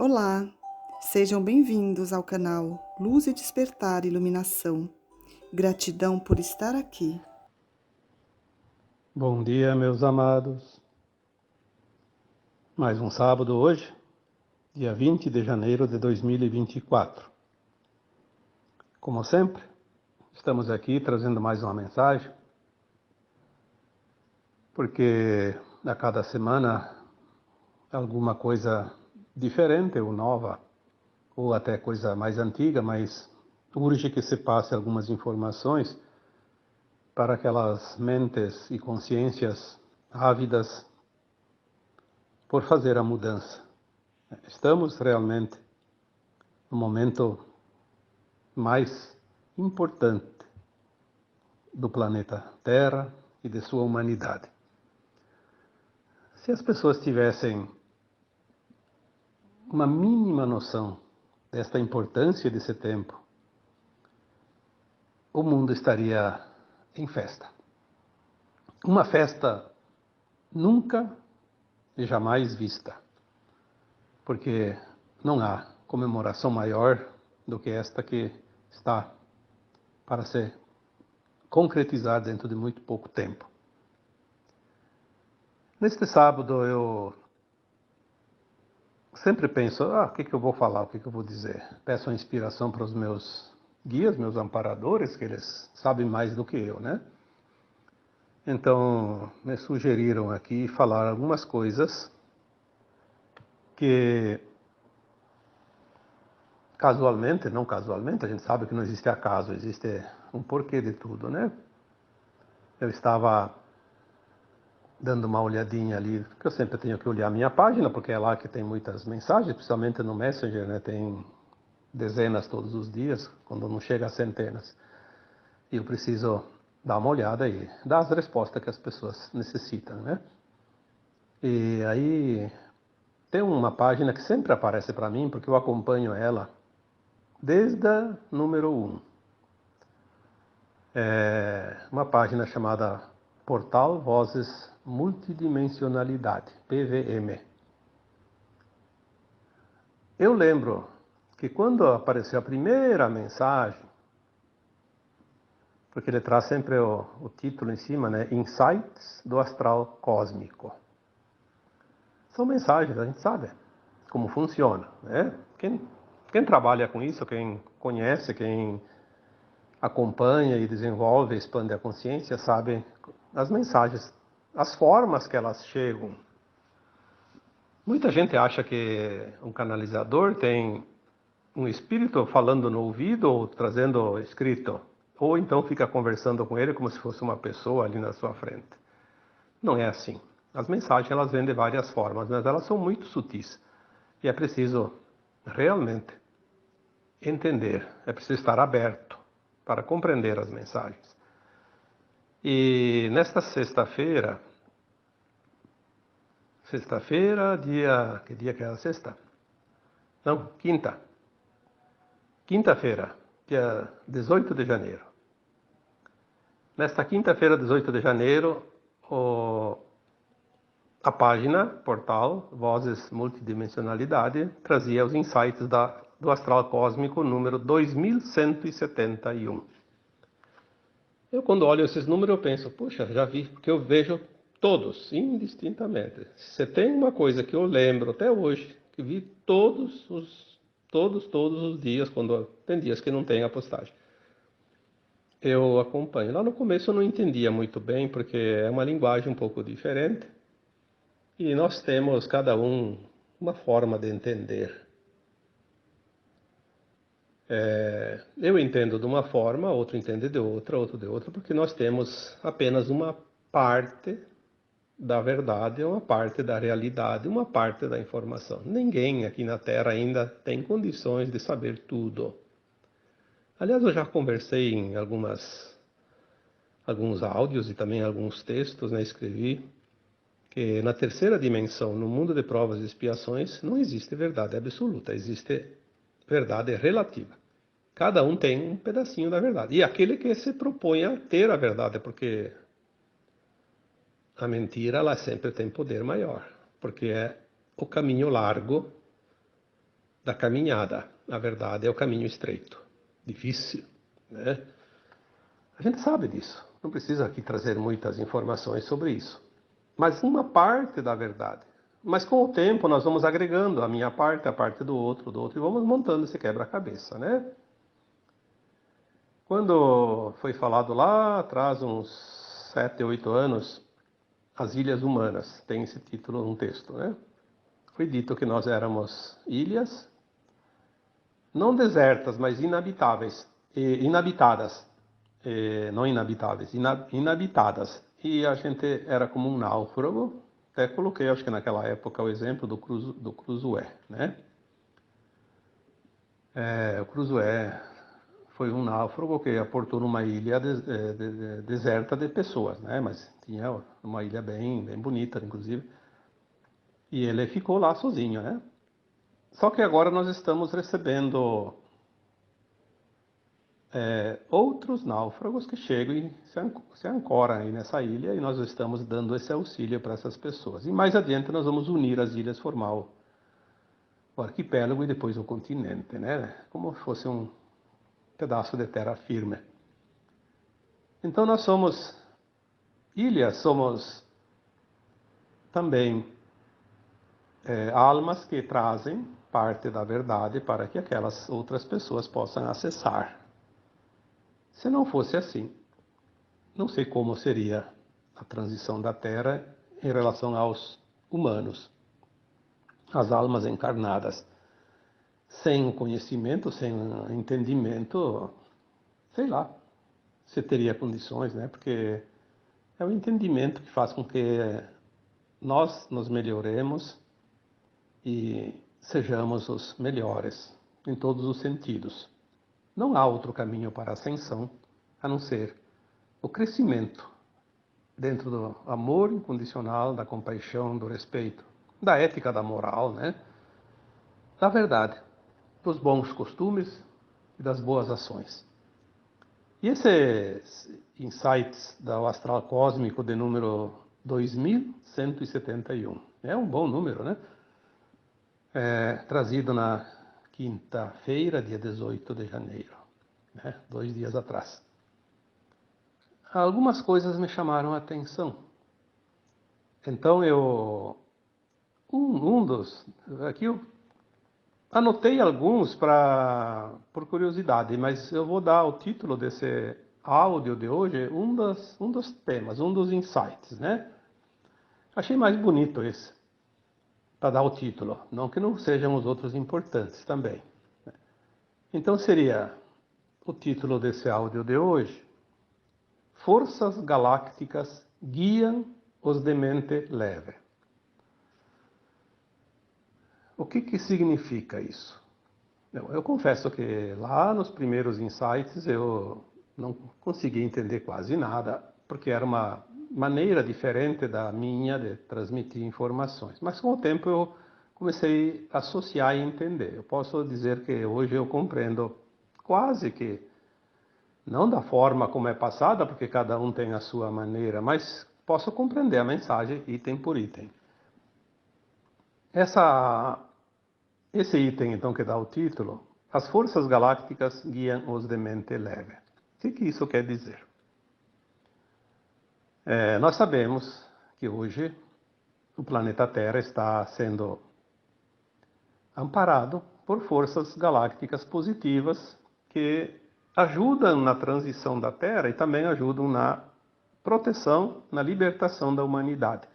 Olá, sejam bem-vindos ao canal Luz e Despertar Iluminação. Gratidão por estar aqui. Bom dia, meus amados. Mais um sábado hoje, dia 20 de janeiro de 2024. Como sempre, estamos aqui trazendo mais uma mensagem, porque a cada semana alguma coisa diferente ou nova, ou até coisa mais antiga, mas urge que se passe algumas informações para aquelas mentes e consciências ávidas por fazer a mudança. Estamos realmente no momento mais importante do planeta Terra e de sua humanidade. Se as pessoas tivessem uma mínima noção desta importância desse tempo, o mundo estaria em festa. Uma festa nunca e jamais vista, porque não há comemoração maior do que esta que está para ser concretizar dentro de muito pouco tempo. Neste sábado eu sempre penso, o que eu vou falar, o que eu vou dizer? Peço a inspiração para os meus guias, meus amparadores, que eles sabem mais do que eu, né? Então, me sugeriram aqui falar algumas coisas que casualmente, não casualmente, a gente sabe que não existe acaso, existe um porquê de tudo, né? Eu estava dando uma olhadinha ali, porque eu sempre tenho que olhar a minha página, porque é lá que tem muitas mensagens, principalmente no Messenger, né? Tem dezenas todos os dias, quando não chega a centenas. E eu preciso dar uma olhada e dar as respostas que as pessoas necessitam, né? E aí tem uma página que sempre aparece para mim, porque eu acompanho ela desde a número 1. É uma página chamada Portal Vozes Multidimensionalidade, PVM. Eu lembro que quando apareceu a primeira mensagem, porque ele traz sempre o título em cima, né? Insights do Astral Cósmico. São mensagens, a gente sabe como funciona, né? Quem trabalha com isso, quem conhece, quem acompanha e desenvolve, expande a consciência, sabe as mensagens, as formas que elas chegam. Muita gente acha que um canalizador tem um espírito falando no ouvido ou trazendo escrito, ou então fica conversando com ele como se fosse uma pessoa ali na sua frente. Não é assim. As mensagens elas vêm de várias formas, mas elas são muito sutis. E é preciso realmente entender, é preciso estar aberto para compreender as mensagens. E nesta sexta-feira, que dia que é a sexta? Não, quinta. Quinta-feira, dia 18 de janeiro. Nesta quinta-feira, 18 de janeiro, a página, portal, Vozes Multidimensionalidade, trazia os insights do Astral Cósmico número 2171. Eu, quando olho esses números, eu penso, puxa, já vi, porque eu vejo todos, indistintamente. Se tem uma coisa que eu lembro até hoje, que vi todos os dias, quando tem dias que não tem a postagem. Eu acompanho. Lá no começo eu não entendia muito bem, porque é uma linguagem um pouco diferente. E nós temos, cada um, uma forma de entender. Eu entendo de uma forma, outro entende de outra, outro de outra, porque nós temos apenas uma parte da verdade, uma parte da realidade, uma parte da informação. Ninguém aqui na Terra ainda tem condições de saber tudo. Aliás, eu já conversei em alguns áudios e também alguns textos, né, escrevi, que na terceira dimensão, no mundo de provas e expiações, não existe verdade absoluta, existe verdade relativa. Cada um tem um pedacinho da verdade. E aquele que se propõe a ter a verdade, porque a mentira ela sempre tem poder maior, porque é o caminho largo da caminhada. Na verdade, é o caminho estreito, difícil, né? A gente sabe disso, não precisa aqui trazer muitas informações sobre isso. Mas uma parte da verdade. Mas com o tempo nós vamos agregando a minha parte, a parte do outro, e vamos montando esse quebra-cabeça, né? Quando foi falado lá atrás, uns 7, 8 anos, as Ilhas Humanas, tem esse título no texto, né? Foi dito que nós éramos ilhas, não desertas, mas inabitáveis, inabitadas, não inabitáveis, inabitadas. E a gente era como um náufrago. Até coloquei, acho que naquela época, o exemplo do Cruzoé, né? O Cruzoé foi um náufrago que aportou numa ilha deserta de pessoas, né? Mas tinha uma ilha bem bonita, inclusive. E ele ficou lá sozinho, né? Só que agora nós estamos recebendo outros náufragos que chegam e se ancoram aí nessa ilha, e nós estamos dando esse auxílio para essas pessoas. E mais adiante nós vamos unir as ilhas, formar o arquipélago e depois o continente, né? Como se fosse um pedaço de terra firme. Então nós somos ilhas, somos também almas que trazem parte da verdade para que aquelas outras pessoas possam acessar. Se não fosse assim, não sei como seria a transição da Terra em relação aos humanos, as almas encarnadas. Sem o conhecimento, sem o entendimento, sei lá, se teria condições, né? Porque é o entendimento que faz com que nós nos melhoremos e sejamos os melhores em todos os sentidos. Não há outro caminho para a ascensão a não ser o crescimento dentro do amor incondicional, da compaixão, do respeito, da ética, da moral, né? Da verdade, dos bons costumes e das boas ações. E esses insights do astral cósmico de número 2171, é um bom número, né? Trazido na quinta-feira, dia 18 de janeiro, né? 2 dias atrás. Algumas coisas me chamaram a atenção. Então aqui eu anotei alguns por curiosidade, mas eu vou dar o título desse áudio de hoje, um dos temas, um dos insights, né? Achei mais bonito esse, para dar o título, não que não sejam os outros importantes também. Então seria o título desse áudio de hoje: Forças galácticas guiam os de mente leve. O que significa isso? Eu confesso que lá nos primeiros insights eu não consegui entender quase nada, porque era uma maneira diferente da minha de transmitir informações. Mas com o tempo eu comecei a associar e entender. Eu posso dizer que hoje eu compreendo quase que, não da forma como é passada, porque cada um tem a sua maneira, mas posso compreender a mensagem item por item. Esse item, então, que dá o título, as forças galácticas guiam os de mente leve. O que isso quer dizer? Nós sabemos que hoje o planeta Terra está sendo amparado por forças galácticas positivas que ajudam na transição da Terra e também ajudam na proteção, na libertação da humanidade.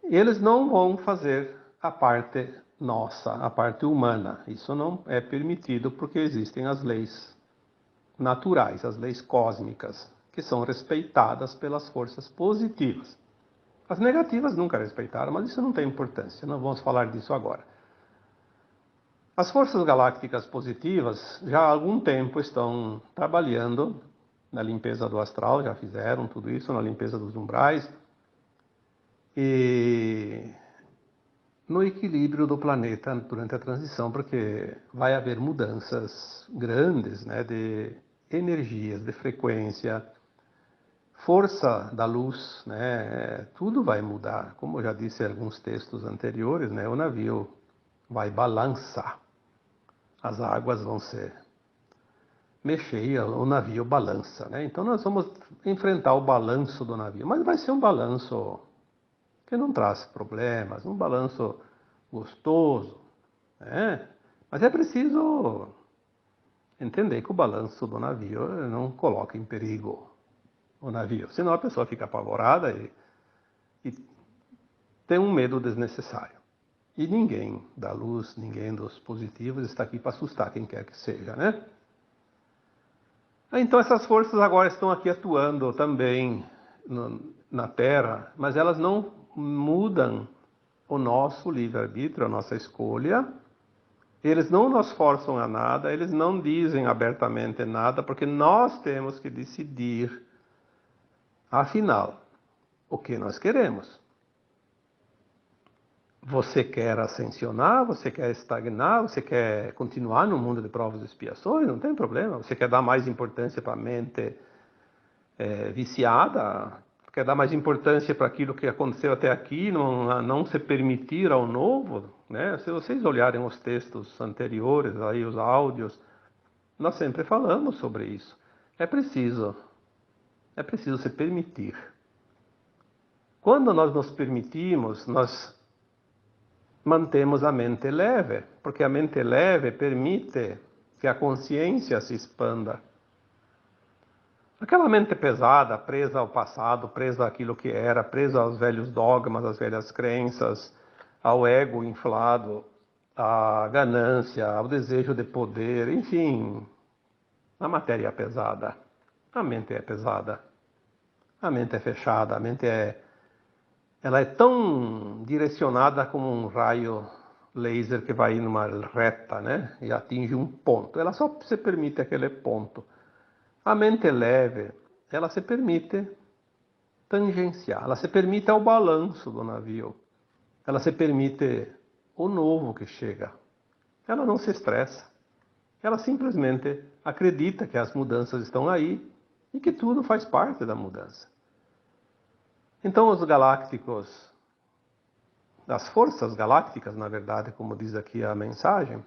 Eles não vão fazer a parte nossa, a parte humana. Isso não é permitido porque existem as leis naturais, as leis cósmicas, que são respeitadas pelas forças positivas. As negativas nunca respeitaram, mas isso não tem importância, não vamos falar disso agora. As forças galácticas positivas já há algum tempo estão trabalhando na limpeza do astral, já fizeram tudo isso, na limpeza dos umbrais e no equilíbrio do planeta durante a transição, porque vai haver mudanças grandes, né, de energias, de frequência, força da luz, né, tudo vai mudar. Como eu já disse em alguns textos anteriores, né, o navio vai balançar. As águas vão se mexer e o navio balança, né? Então nós vamos enfrentar o balanço do navio, mas vai ser um balanço que não traz problemas, um balanço gostoso, né? Mas é preciso entender que o balanço do navio não coloca em perigo o navio, senão a pessoa fica apavorada e tem um medo desnecessário. E ninguém da luz, ninguém dos positivos está aqui para assustar quem quer que seja, né? Então essas forças agora estão aqui atuando também na Terra, mas elas não mudam o nosso livre-arbítrio, a nossa escolha. Eles não nos forçam a nada, eles não dizem abertamente nada, porque nós temos que decidir, afinal, o que nós queremos. Você quer ascensionar, você quer estagnar, você quer continuar no mundo de provas e expiações, não tem problema. Você quer dar mais importância para a mente viciada, quer dar mais importância para aquilo que aconteceu até aqui, não se permitir ao novo, né? Se vocês olharem os textos anteriores, aí os áudios, nós sempre falamos sobre isso. É preciso se permitir. Quando nós nos permitimos, nós mantemos a mente leve, porque a mente leve permite que a consciência se expanda. Aquela mente pesada, presa ao passado, presa àquilo que era, presa aos velhos dogmas, às velhas crenças, ao ego inflado, à ganância, ao desejo de poder, enfim, a matéria é pesada. A mente é pesada. A mente é fechada, ela é tão direcionada como um raio laser que vai numa reta, né? E atinge um ponto. Ela só se permite aquele ponto. A mente leve, ela se permite tangenciar, ela se permite ao balanço do navio. Ela se permite o novo que chega. Ela não se estressa. Ela simplesmente acredita que as mudanças estão aí e que tudo faz parte da mudança. Então os galácticos, as forças galácticas, na verdade, como diz aqui a mensagem,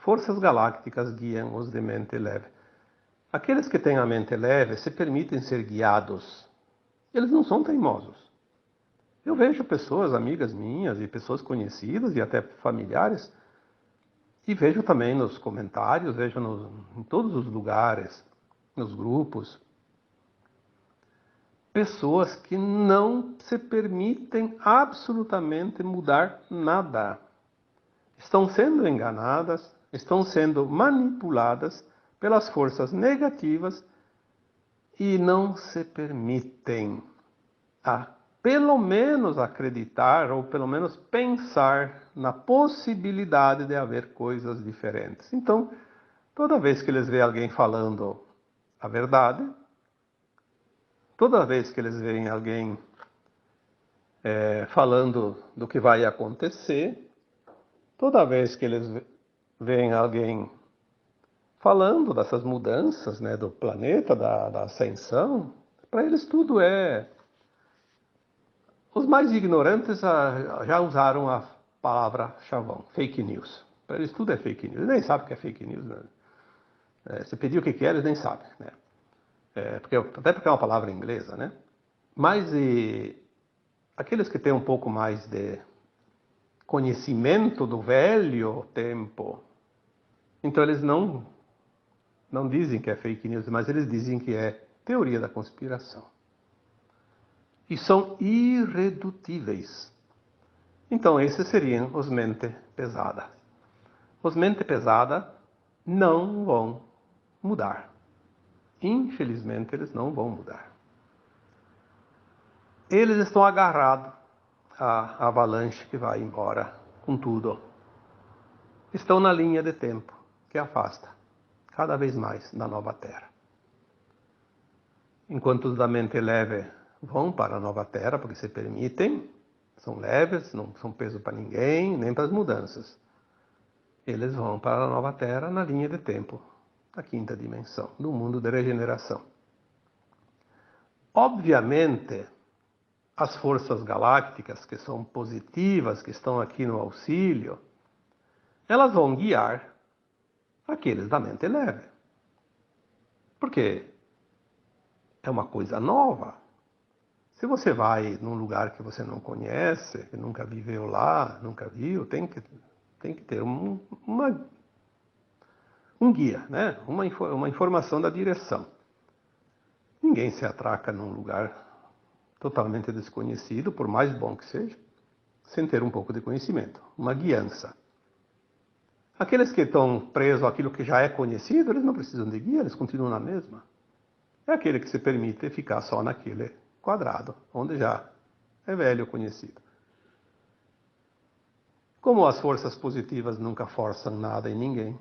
forças galácticas guiam os de mente leve. Aqueles que têm a mente leve se permitem ser guiados. Eles não são teimosos. Eu vejo pessoas, amigas minhas e pessoas conhecidas e até familiares, e vejo também nos comentários, vejo em todos os lugares, nos grupos, pessoas que não se permitem absolutamente mudar nada. Estão sendo enganadas, estão sendo manipuladas pelas forças negativas e não se permitem pelo menos acreditar ou pelo menos pensar na possibilidade de haver coisas diferentes. Então, toda vez que eles veem alguém falando a verdade, toda vez que eles veem alguém falando do que vai acontecer, toda vez que eles veem alguém falando dessas mudanças, né, do planeta, da ascensão, para eles tudo é... Os mais ignorantes já usaram a palavra chavão, fake news. Para eles tudo é fake news. Eles nem sabem o que é fake news. Né? Se pedir o que é, eles nem sabem. Né? Até porque é uma palavra inglesa, né? Mas aqueles que têm um pouco mais de conhecimento do velho tempo, então eles não dizem que é fake news, mas eles dizem que é teoria da conspiração. E são irredutíveis. Então esses seriam os mente pesada. Os mente pesada não vão mudar. Infelizmente, eles não vão mudar. Eles estão agarrados à avalanche que vai embora com tudo. Estão na linha de tempo que afasta cada vez mais da nova Terra. Enquanto os da mente leve vão para a nova Terra, porque se permitem, são leves, não são peso para ninguém, nem para as mudanças. Eles vão para a nova Terra na linha de tempo, da quinta dimensão, no mundo de regeneração. Obviamente, as forças galácticas que são positivas, que estão aqui no auxílio, elas vão guiar aqueles da mente leve. Porque é uma coisa nova. Se você vai num lugar que você não conhece, que nunca viveu lá, nunca viu, tem que ter um guia, né? Uma informação da direção. Ninguém se atraca num lugar totalmente desconhecido, por mais bom que seja, sem ter um pouco de conhecimento, uma guiança. Aqueles que estão presos àquilo que já é conhecido, eles não precisam de guia, eles continuam na mesma. É aquele que se permite ficar só naquele quadrado, onde já é velho conhecido. Como as forças positivas nunca forçam nada em ninguém,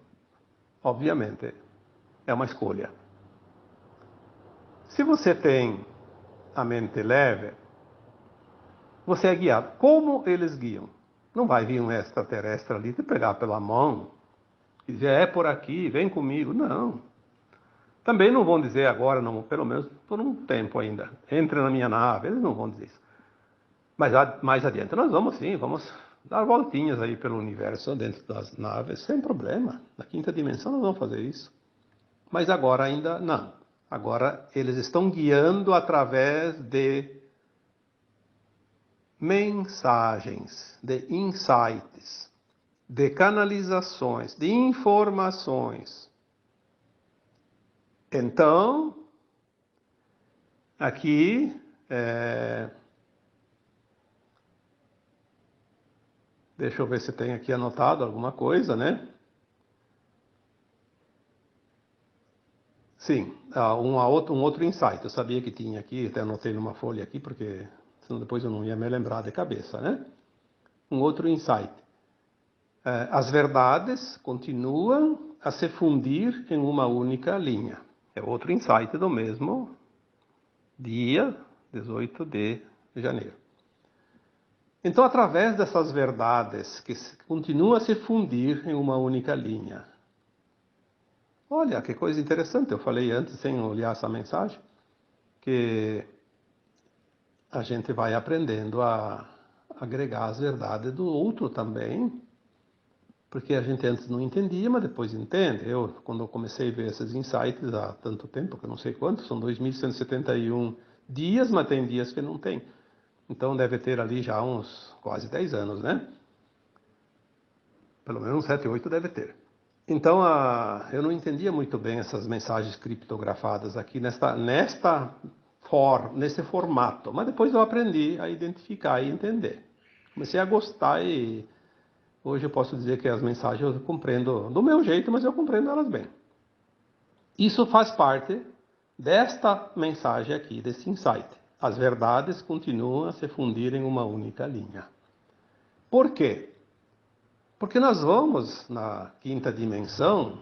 obviamente é uma escolha. Se você tem a mente leve, você é guiado. Como eles guiam? Não vai vir um extraterrestre ali te pegar pela mão e dizer, é por aqui, vem comigo. Não. Também não vão dizer agora, não, pelo menos por um tempo ainda, entre na minha nave, eles não vão dizer isso. Mas mais adiante nós vamos sim, vamos dar voltinhas aí pelo universo dentro das naves, sem problema. Na quinta dimensão nós vamos fazer isso. Mas agora ainda não. Agora eles estão guiando através de mensagens, de insights, de canalizações, de informações. Então, aqui, deixa eu ver se tem aqui anotado alguma coisa, né? Sim, um outro insight. Eu sabia que tinha aqui, até anotei numa folha aqui, porque senão depois eu não ia me lembrar de cabeça, né? Um outro insight. As verdades continuam a se fundir em uma única linha. É outro insight do mesmo dia 18 de janeiro. Então, através dessas verdades que continuam a se fundir em uma única linha. Olha, que coisa interessante, eu falei antes, sem olhar essa mensagem, que a gente vai aprendendo a agregar as verdades do outro também, porque a gente antes não entendia, mas depois entende. Quando eu comecei a ver esses insights há tanto tempo, que eu não sei quanto, são 2.171 dias, mas tem dias que não tem. Então deve ter ali já uns quase 10 anos, né? Pelo menos uns 7, 8 deve ter. Então eu não entendia muito bem essas mensagens criptografadas aqui nesse formato, mas depois eu aprendi a identificar e entender. Comecei a gostar e hoje eu posso dizer que as mensagens eu compreendo do meu jeito, mas eu compreendo elas bem. Isso faz parte desta mensagem aqui, desse insight. As verdades continuam a se fundir em uma única linha. Por quê? Porque nós vamos, na quinta dimensão,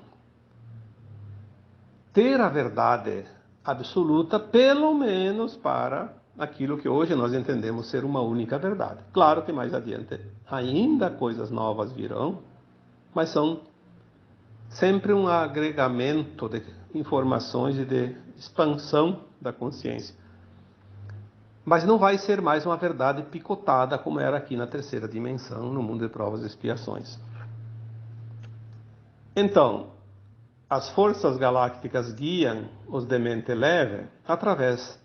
ter a verdade absoluta, pelo menos para aquilo que hoje nós entendemos ser uma única verdade. Claro que mais adiante ainda coisas novas virão, mas são sempre um agregamento de informações e de expansão da consciência. Mas não vai ser mais uma verdade picotada como era aqui na terceira dimensão, no mundo de provas e expiações. Então, as forças galácticas guiam os de mente leve através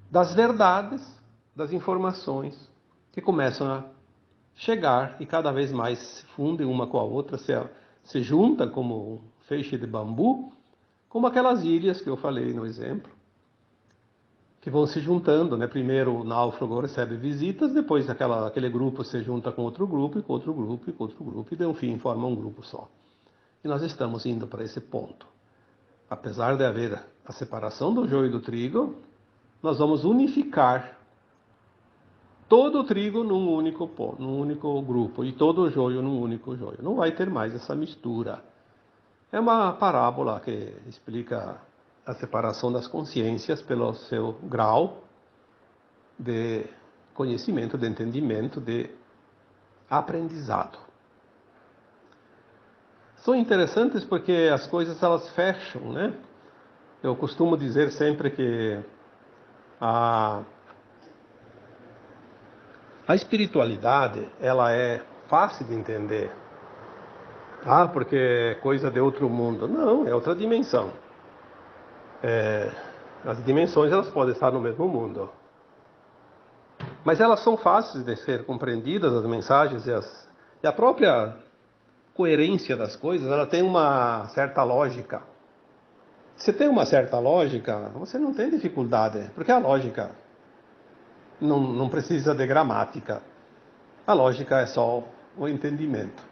das verdades, das informações que começam a chegar e cada vez mais se fundem uma com a outra, se juntam como um feixe de bambu, como aquelas ilhas que eu falei no exemplo, que vão se juntando, né? Primeiro o náufrago recebe visitas, depois aquele grupo se junta com outro grupo, e com outro grupo, e com outro grupo, e de um fim forma um grupo só. E nós estamos indo para esse ponto. Apesar de haver a separação do joio e do trigo, nós vamos unificar todo o trigo num único grupo e todo o joio num único joio. Não vai ter mais essa mistura. É uma parábola que explica a separação das consciências pelo seu grau de conhecimento, de entendimento, de aprendizado. São interessantes porque as coisas elas fecham, né? Eu costumo dizer sempre que a espiritualidade ela é fácil de entender Ah, porque é coisa de outro mundo. Não, é outra dimensão. As dimensões elas podem estar no mesmo mundo. Mas elas são fáceis de ser compreendidas, as mensagens e a própria coerência das coisas, ela tem uma certa lógica. Se tem uma certa lógica, você não tem dificuldade, porque a lógica não precisa de gramática. A lógica é só o entendimento.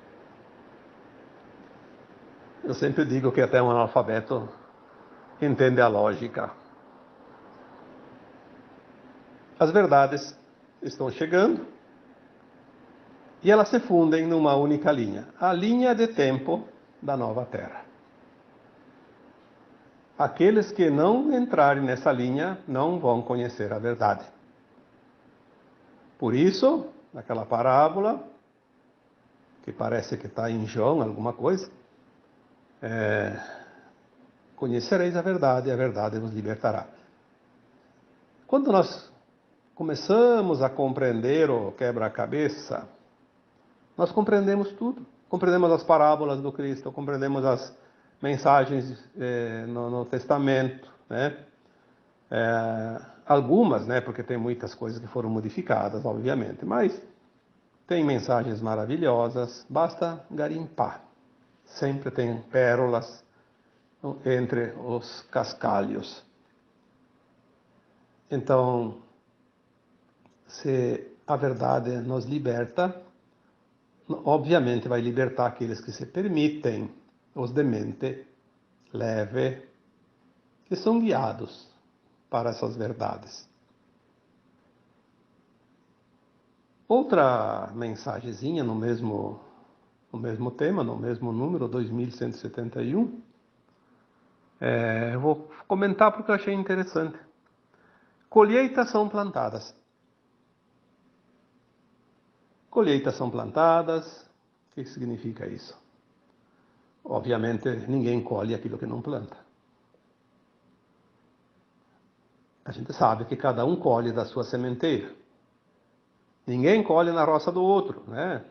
Eu sempre digo que até um analfabeto entende a lógica. As verdades estão chegando e elas se fundem numa única linha, a linha de tempo da nova Terra. Aqueles que não entrarem nessa linha não vão conhecer a verdade. Por isso, naquela parábola, que parece que está em João, alguma coisa, conhecereis a verdade vos libertará. Quando nós começamos a compreender o quebra-cabeça, nós compreendemos tudo. Compreendemos as parábolas do Cristo, compreendemos as mensagens no Testamento, né? Algumas, né? Porque tem muitas coisas que foram modificadas, obviamente, mas tem mensagens maravilhosas, basta garimpar. Sempre tem pérolas entre os cascalhos. Então, se a verdade nos liberta, obviamente vai libertar aqueles que se permitem, os de mente leve, que são guiados para essas verdades. Outra mensagenzinha no mesmo tema, no mesmo número, 2171, eu vou comentar porque eu achei interessante. Colheitas são plantadas. Colheitas são plantadas. O que significa isso? Obviamente, ninguém colhe aquilo que não planta. A gente sabe que cada um colhe da sua sementeira. Ninguém colhe na roça do outro, né?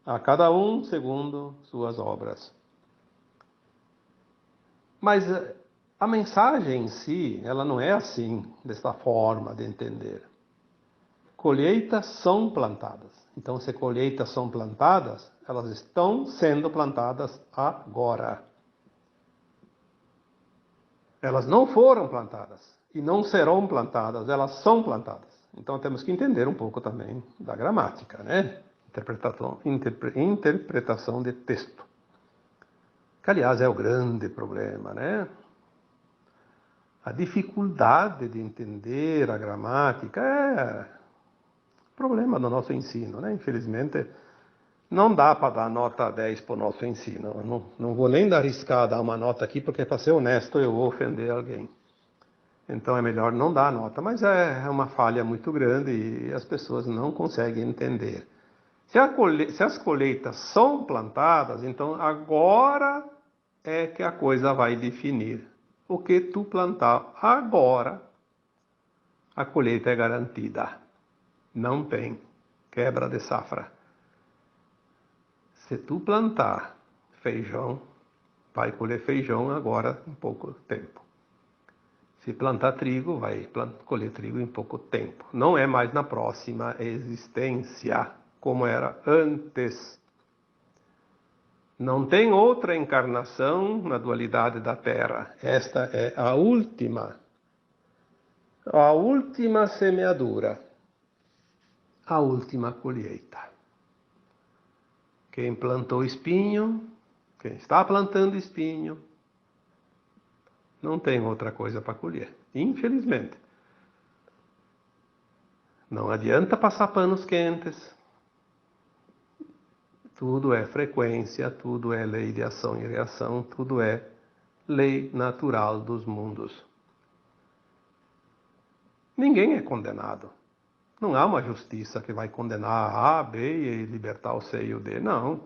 A cada um segundo suas obras. Mas a mensagem em si, ela não é assim, desta forma de entender. Colheitas são plantadas. Então, se colheitas são plantadas, elas estão sendo plantadas agora. Elas não foram plantadas e não serão plantadas, elas são plantadas. Então, temos que entender um pouco também da gramática, né? Interpretação de texto. Que, aliás, é o grande problema, né? A dificuldade de entender a gramática é problema do nosso ensino, né? Infelizmente, não dá para dar nota 10 para o nosso ensino. Não vou nem arriscar dar uma nota aqui, porque para ser honesto eu vou ofender alguém. Então é melhor não dar nota, mas é uma falha muito grande e as pessoas não conseguem entender. Se as colheitas são plantadas, então agora é que a coisa vai definir. O que tu plantar agora, a colheita é garantida. Não tem quebra de safra. Se tu plantar feijão, vai colher feijão agora em pouco tempo. Se plantar trigo, vai colher trigo em pouco tempo. Não é mais na próxima existência, como era antes. Não tem outra encarnação na dualidade da Terra. Esta é a última semeadura, a última colheita. Quem plantou espinho, quem está plantando espinho, não tem outra coisa para colher, infelizmente. Não adianta passar panos quentes. Tudo é frequência, tudo é lei de ação e reação, tudo é lei natural dos mundos. Ninguém é condenado. Não há uma justiça que vai condenar A, B e libertar o C e o D. Não.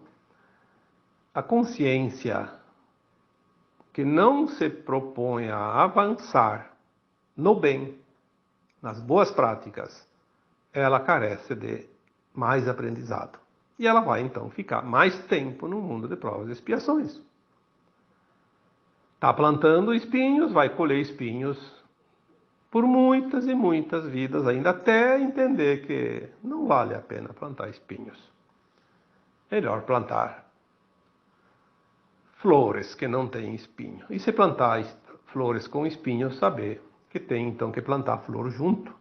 A consciência que não se propõe a avançar no bem, nas boas práticas, ela carece de mais aprendizado. E ela vai, então, ficar mais tempo no mundo de provas e expiações. Está plantando espinhos, vai colher espinhos por muitas e muitas vidas ainda, até entender que não vale a pena plantar espinhos. Melhor plantar flores que não têm espinho. E se plantar flores com espinhos, saber que tem então que plantar flor junto.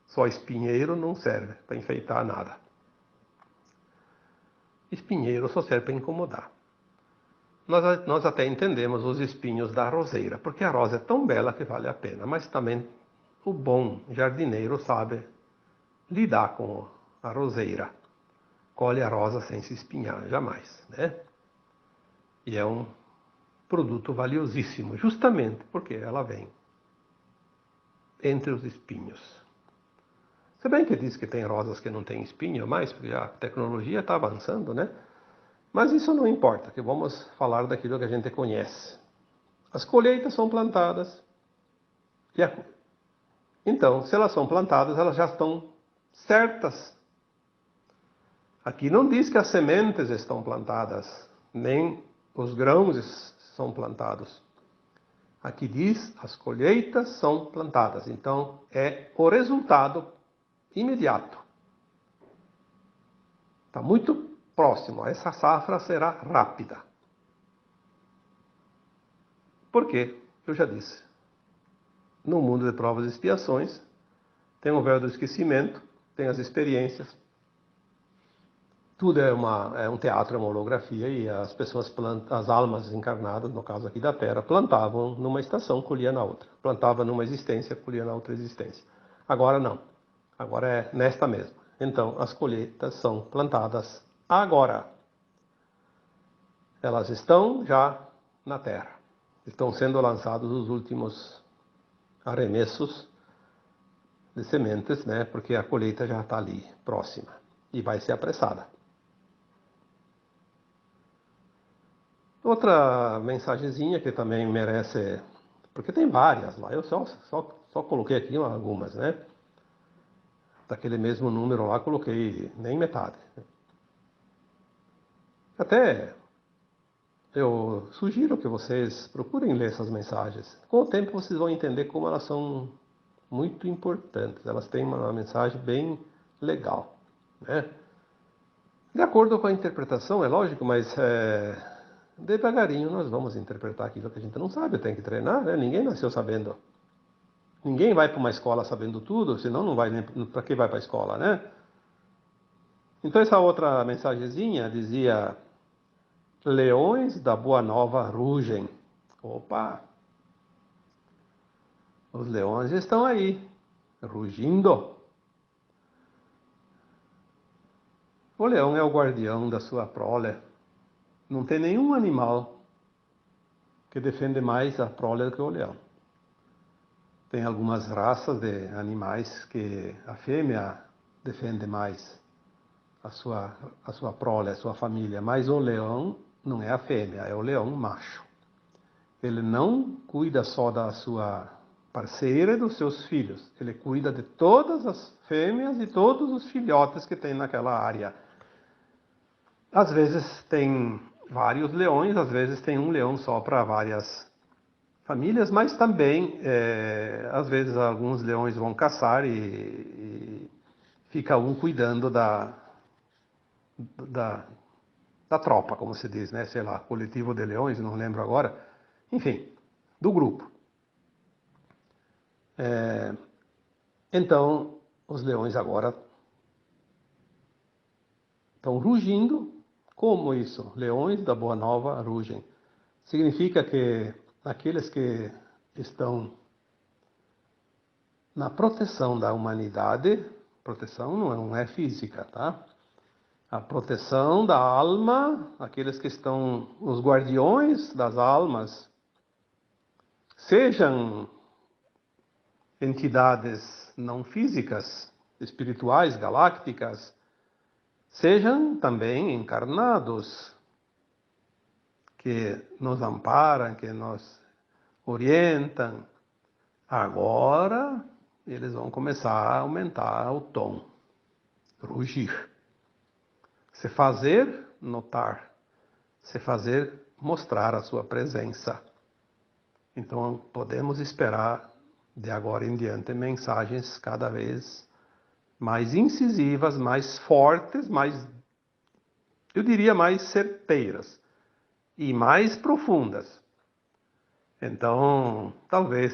Só espinheiro não serve para enfeitar nada. Espinheiro só serve para incomodar. Nós até entendemos os espinhos da roseira, porque a rosa é tão bela que vale a pena, mas também o bom jardineiro sabe lidar com a roseira. Colhe a rosa sem se espinhar, jamais, né? E é um produto valiosíssimo, justamente porque ela vem entre os espinhos. Se bem que diz que tem rosas que não têm espinho mais, porque a tecnologia está avançando, né? Mas isso não importa, que vamos falar daquilo que a gente conhece. As colheitas são plantadas. Então, se elas são plantadas, elas já estão certas. Aqui não diz que as sementes estão plantadas, nem os grãos são plantados. Aqui diz as colheitas são plantadas. Então, é o resultado imediato. Está muito próximo. Essa safra será rápida. Por quê? Eu já disse. No mundo de provas e expiações, tem o véu do esquecimento, tem as experiências. Tudo é um teatro, é uma holografia, e as pessoas as almas encarnadas, no caso aqui da Terra, plantavam numa estação, colhia na outra. Plantava numa existência, colhia na outra existência. Agora não. Agora é nesta mesma. Então, as colheitas são plantadas agora. Elas estão já na Terra. Estão sendo lançados os últimos arremessos de sementes, né? Porque a colheita já está ali, próxima. E vai ser apressada. Outra mensagenzinha que também merece, porque tem várias lá, eu só coloquei aqui algumas, né? Daquele mesmo número lá, coloquei nem metade. Até eu sugiro que vocês procurem ler essas mensagens. Com o tempo vocês vão entender como elas são muito importantes. Elas têm uma mensagem bem legal, né? De acordo com a interpretação, é lógico, mas devagarinho nós vamos interpretar aquilo que a gente não sabe, tem que treinar, né? Ninguém nasceu sabendo. Ninguém vai para uma escola sabendo tudo, senão não vai nem para que vai para a escola, né? Então essa outra mensagenzinha dizia: leões da Boa Nova rugem. Opa! Os leões estão aí, rugindo. O leão é o guardião da sua prole. Não tem nenhum animal que defende mais a prole do que o leão. Tem algumas raças de animais que a fêmea defende mais a sua prole, a sua família, mas o leão não é a fêmea, é o leão macho. Ele não cuida só da sua parceira e dos seus filhos, ele cuida de todas as fêmeas e todos os filhotes que tem naquela área. Às vezes tem vários leões, às vezes tem um leão só para várias famílias, mas também, às vezes, alguns leões vão caçar e fica um cuidando da tropa, como se diz, né? Sei lá, coletivo de leões, não lembro agora. Enfim, do grupo. Então, os leões agora estão rugindo. Como isso? Leões da Boa Nova rugem. Significa que aqueles que estão na proteção da humanidade, proteção não é física, tá? A proteção da alma, aqueles que estão os guardiões das almas, sejam entidades não físicas, espirituais, galácticas, sejam também encarnados, que nos amparam, que nos orientam. Agora eles vão começar a aumentar o tom, rugir. se fazer notar, se fazer mostrar a sua presença. Então podemos esperar de agora em diante mensagens cada vez mais incisivas, mais fortes, eu diria mais certeiras e mais profundas. Então, talvez,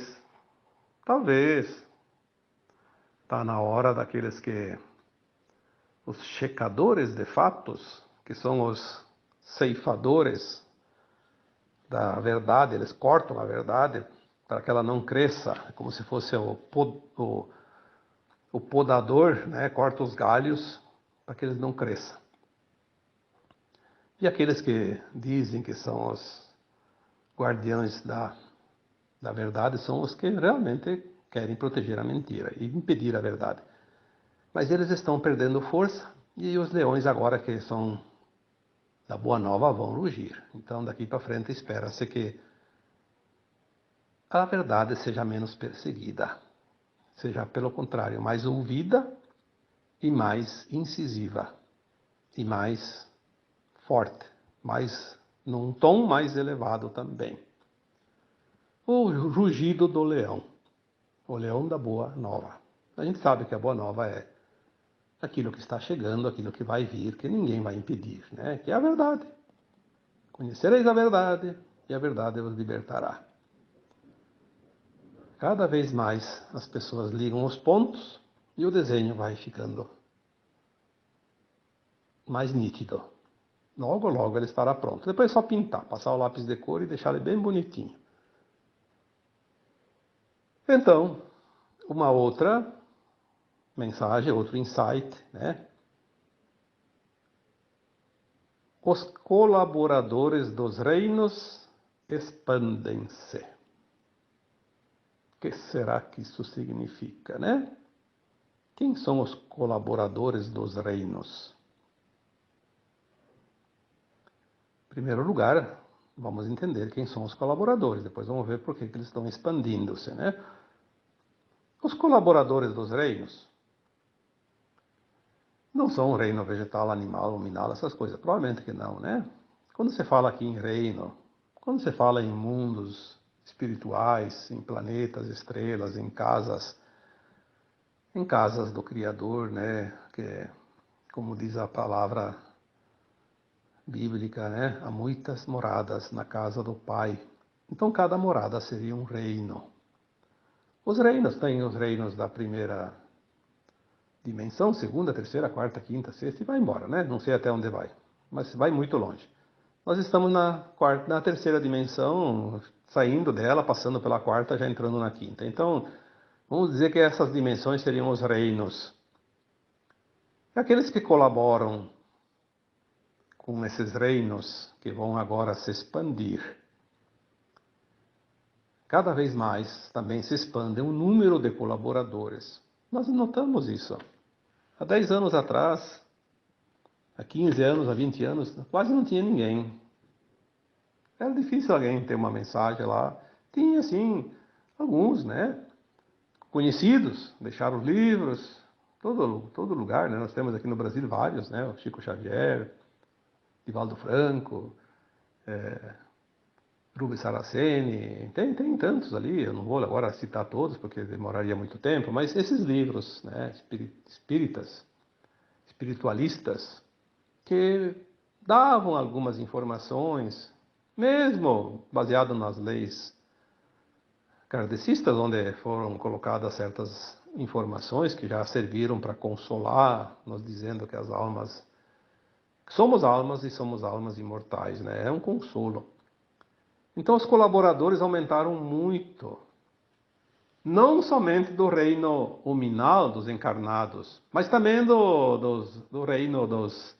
está na hora daqueles os checadores de fatos, que são os ceifadores da verdade, eles cortam a verdade para que ela não cresça, como se fosse o podador, né? Corta os galhos para que eles não cresçam. E aqueles que dizem que são os guardiões da verdade são os que realmente querem proteger a mentira e impedir a verdade. Mas eles estão perdendo força e os leões agora que são da Boa Nova vão rugir. Então daqui para frente espera-se que a verdade seja menos perseguida, seja pelo contrário, mais ouvida e mais incisiva e mais forte, mais num tom mais elevado também. O rugido do leão, o leão da Boa Nova. A gente sabe que a Boa Nova é aquilo que está chegando, aquilo que vai vir, que ninguém vai impedir, né? Que é a verdade. Conhecereis a verdade e a verdade vos libertará. Cada vez mais as pessoas ligam os pontos e o desenho vai ficando mais nítido. Logo, logo ele estará pronto. Depois é só pintar, passar o lápis de cor e deixar ele bem bonitinho. Então, uma outra mensagem, outro insight, né? Os colaboradores dos reinos expandem-se. O que será que isso significa, né? Quem são os colaboradores dos reinos? Em primeiro lugar, vamos entender quem são os colaboradores. Depois vamos ver por que eles estão expandindo-se, né? Os colaboradores dos reinos não são reino vegetal, animal, luminal, essas coisas. Provavelmente que não, né? Quando você fala aqui em reino, quando você fala em mundos espirituais, em planetas, estrelas, em casas do Criador, né? Que, como diz a palavra bíblica, né? Há muitas moradas na casa do Pai. Então cada morada seria um reino. Os reinos têm os reinos da primeira dimensão, segunda, terceira, quarta, quinta, sexta e vai embora, né? Não sei até onde vai, mas vai muito longe. Nós estamos na terceira dimensão, saindo dela, passando pela quarta, já entrando na quinta. Então, vamos dizer que essas dimensões seriam os reinos. E aqueles que colaboram com esses reinos, que vão agora se expandir, cada vez mais também se expande o número de colaboradores. Nós notamos isso. Há 10 anos atrás, há 15 anos, há 20 anos, quase não tinha ninguém. Era difícil alguém ter uma mensagem lá. Tinha, sim, alguns, né? Conhecidos, deixaram livros, todo lugar, né? Nós temos aqui no Brasil vários, né? O Chico Xavier, Divaldo Franco, Rubens Saraceni, tem tantos ali, eu não vou agora citar todos porque demoraria muito tempo, mas esses livros, né? Espíritas, espiritualistas, que davam algumas informações, mesmo baseado nas leis kardecistas, onde foram colocadas certas informações que já serviram para consolar, nos dizendo que as almas, somos almas e somos almas imortais, né? É um consolo. Então os colaboradores aumentaram muito, não somente do reino huminal, dos encarnados, mas também do reino dos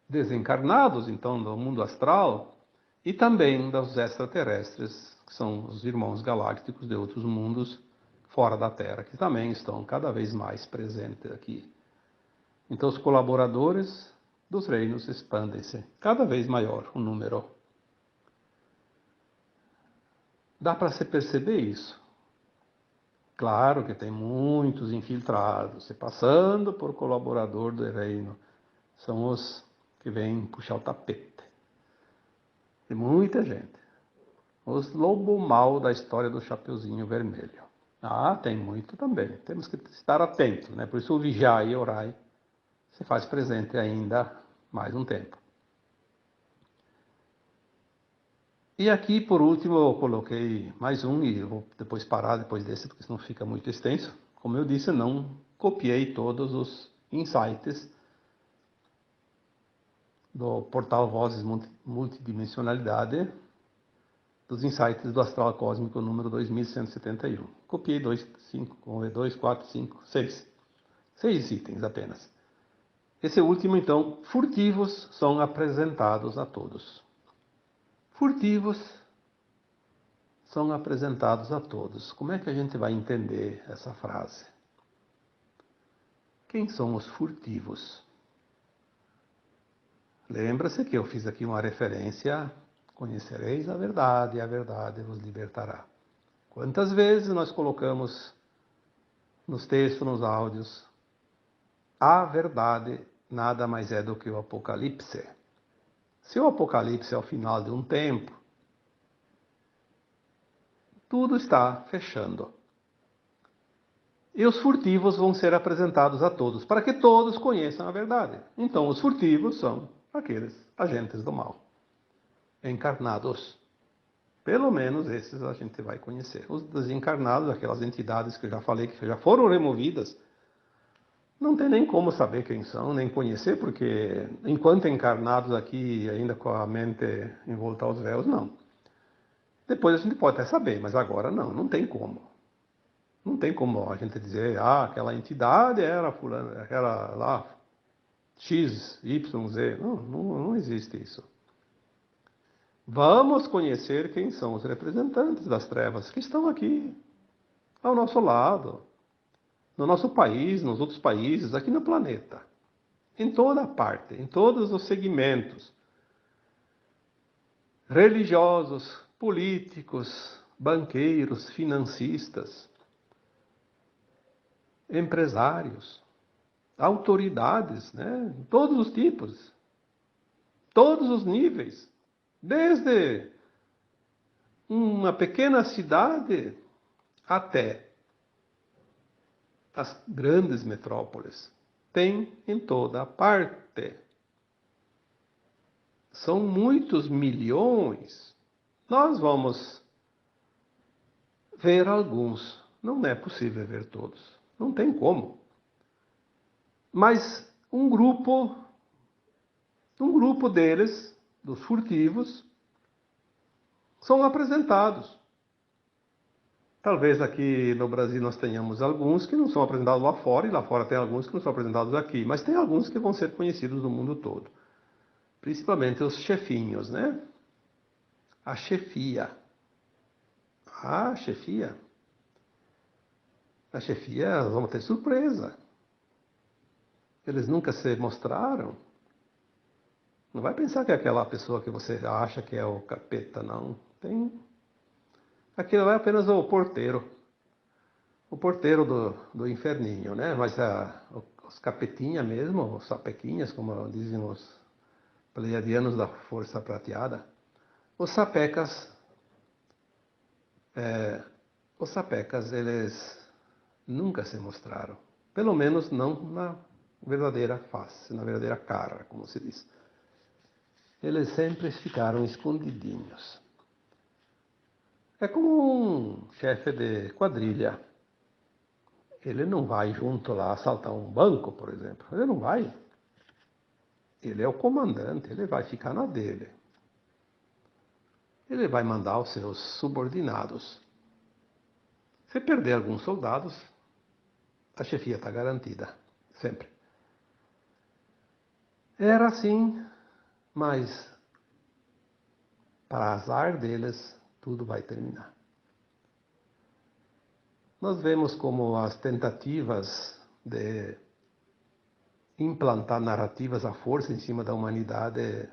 desencarnados, então do mundo astral, e também dos extraterrestres, que são os irmãos galácticos de outros mundos fora da Terra, que também estão cada vez mais presentes aqui. Então os colaboradores dos reinos expandem-se, cada vez maior o número. Dá para se perceber isso. Claro que tem muitos infiltrados, se passando por colaborador do reino. São os que vêm puxar o tapete. Tem muita gente. Os lobo mau da história do Chapeuzinho Vermelho. Ah, tem muito também. Temos que estar atentos, né? Por isso o vigiai e orai se faz presente ainda mais um tempo. E aqui, por último, eu coloquei mais um, e eu vou depois parar depois desse, porque senão fica muito extenso. Como eu disse, não copiei todos os insights do portal Vozes Multidimensionalidade, dos insights do Astral Cósmico número 2171. Copiei 2, 4, 5, 6. 6 itens apenas. Esse último, então, furtivos são apresentados a todos. Furtivos são apresentados a todos. Como é que a gente vai entender essa frase? Quem são os furtivos? Lembra-se que eu fiz aqui uma referência: conhecereis a verdade e a verdade vos libertará. Quantas vezes nós colocamos nos textos, nos áudios, a verdade nada mais é do que o Apocalipse. Se o Apocalipse é o final de um tempo, tudo está fechando. E os furtivos vão ser apresentados a todos, para que todos conheçam a verdade. Então, os furtivos são aqueles agentes do mal, encarnados. Pelo menos esses a gente vai conhecer. Os desencarnados, aquelas entidades que eu já falei que já foram removidas, não tem nem como saber quem são, nem conhecer, porque enquanto encarnados aqui, ainda com a mente envolta aos véus, não. Depois a gente pode até saber, mas agora não tem como. Não tem como a gente dizer, aquela entidade era fulano, era lá, X, Y, Z. Não existe isso. Vamos conhecer quem são os representantes das trevas que estão aqui, ao nosso lado, no nosso país, nos outros países, aqui no planeta. Em toda parte, em todos os segmentos. Religiosos, políticos, banqueiros, financistas, empresários, autoridades, né? Todos os tipos, todos os níveis, desde uma pequena cidade até as grandes metrópoles. Tem em toda parte. São muitos milhões. Nós vamos ver alguns. Não é possível ver todos. Não tem como. Mas um grupo deles, dos furtivos, são apresentados. Talvez aqui no Brasil nós tenhamos alguns que não são apresentados lá fora, e lá fora tem alguns que não são apresentados aqui, mas tem alguns que vão ser conhecidos no mundo todo. Principalmente os chefinhos, né? A chefia. A chefia, vamos ter surpresa. Eles nunca se mostraram. Não vai pensar que é aquela pessoa que você acha que é o capeta, não. Aquilo é apenas o porteiro. O porteiro do inferninho, né? Mas os capetinhas mesmo, os sapequinhas, como dizem os pleiadianos da Força Prateada, os sapecas, eles nunca se mostraram. Pelo menos não na verdadeira face, na verdadeira cara, como se diz. Eles sempre ficaram escondidinhos. É como um chefe de quadrilha. Ele não vai junto lá assaltar um banco, por exemplo. Ele não vai. Ele é o comandante, ele vai ficar na dele. Ele vai mandar os seus subordinados. Se perder alguns soldados, a chefia está garantida. Sempre. Era assim, mas para azar deles, tudo vai terminar. Nós vemos como as tentativas de implantar narrativas à força em cima da humanidade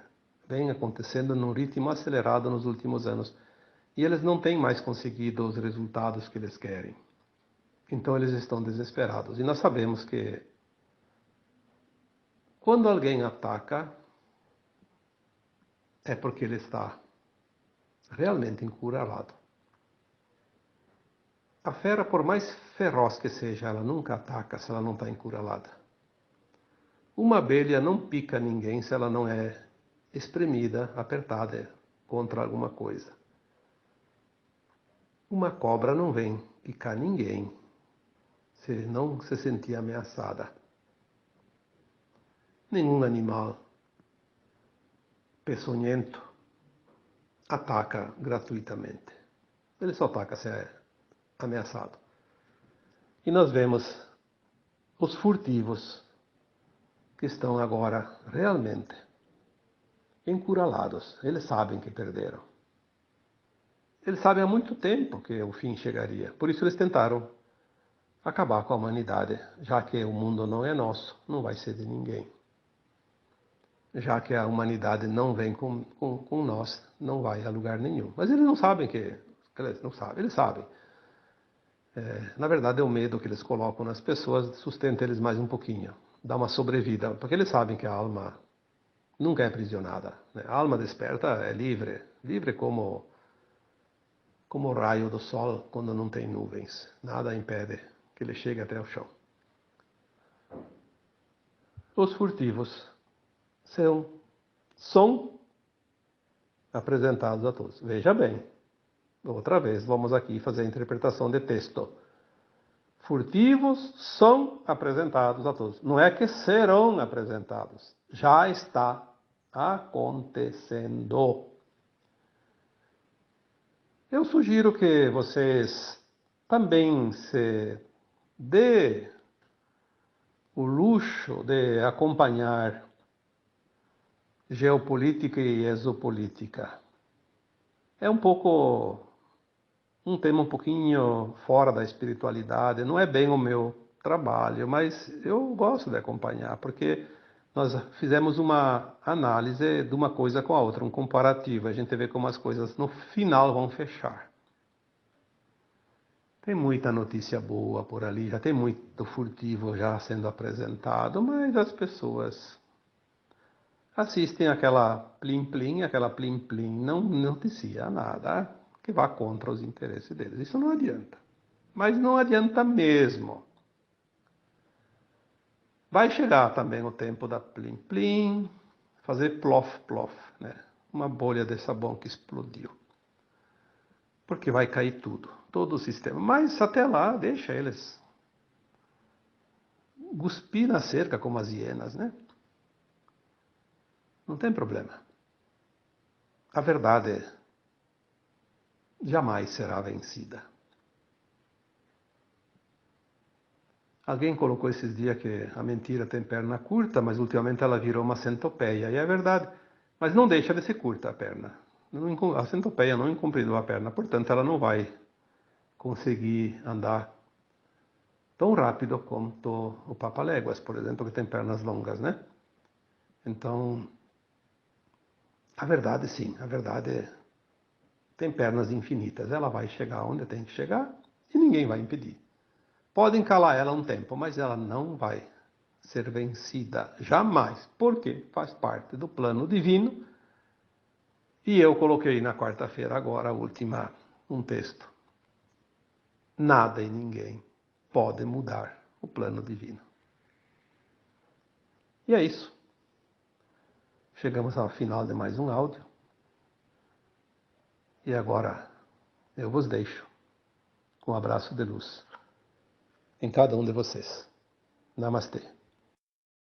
vêm acontecendo num ritmo acelerado nos últimos anos. E eles não têm mais conseguido os resultados que eles querem. Então eles estão desesperados. E nós sabemos que quando alguém ataca, é porque ele está realmente encurralado. A fera, por mais feroz que seja, ela nunca ataca se ela não está encurralada. Uma abelha não pica ninguém se ela não é espremida, apertada contra alguma coisa. Uma cobra não vem picar ninguém se não se sentir ameaçada. Nenhum animal peçonhento ataca gratuitamente. Ele só ataca se é ameaçado. E nós vemos os furtivos que estão agora realmente encurralados. Eles sabem que perderam. Eles sabem há muito tempo que o fim chegaria. Por isso eles tentaram acabar com a humanidade, já que o mundo não é nosso, não vai ser de ninguém. Já que a humanidade não vem com nós, não vai a lugar nenhum. Mas eles não sabem que... Não sabem, eles sabem. Na verdade, é o medo que eles colocam nas pessoas sustenta eles mais um pouquinho. Dá uma sobrevida, porque eles sabem que a alma nunca é aprisionada. Né? A alma desperta é livre. Livre como o raio do sol quando não tem nuvens. Nada impede que ele chegue até o chão. Os furtivos são apresentados a todos. Veja bem, outra vez, vamos aqui fazer a interpretação de texto. Furtivos são apresentados a todos. Não é que serão apresentados. Já está acontecendo. Eu sugiro que vocês também se dê o luxo de acompanhar geopolítica e exopolítica. É um tema um pouquinho fora da espiritualidade, não é bem o meu trabalho, mas eu gosto de acompanhar, porque nós fizemos uma análise de uma coisa com a outra, um comparativo, a gente vê como as coisas no final vão fechar. Tem muita notícia boa por ali, já tem muito furtivo já sendo apresentado, mas as pessoas assistem aquela plim-plim, não noticia nada que vá contra os interesses deles. Isso não adianta. Mas não adianta mesmo. Vai chegar também o tempo da plim-plim, fazer plof-plof, né? Uma bolha de sabão que explodiu. Porque vai cair tudo, todo o sistema. Mas até lá, deixa eles cuspir na cerca como as hienas, né? Não tem problema. A verdade jamais será vencida. Alguém colocou esses dias que a mentira tem perna curta, mas ultimamente ela virou uma centopeia. E é verdade. Mas não deixa de ser curta a perna. A centopeia não encompridou a perna, portanto ela não vai conseguir andar tão rápido quanto o Papaléguas, por exemplo, que tem pernas longas, né? Então, a verdade sim, a verdade tem pernas infinitas. Ela vai chegar onde tem que chegar e ninguém vai impedir. Podem calar ela um tempo, mas ela não vai ser vencida jamais, porque faz parte do plano divino. E eu coloquei na quarta-feira agora, um texto. Nada e ninguém pode mudar o plano divino. E é isso. Chegamos ao final de mais um áudio. E agora eu vos deixo com um abraço de luz em cada um de vocês. Namastê.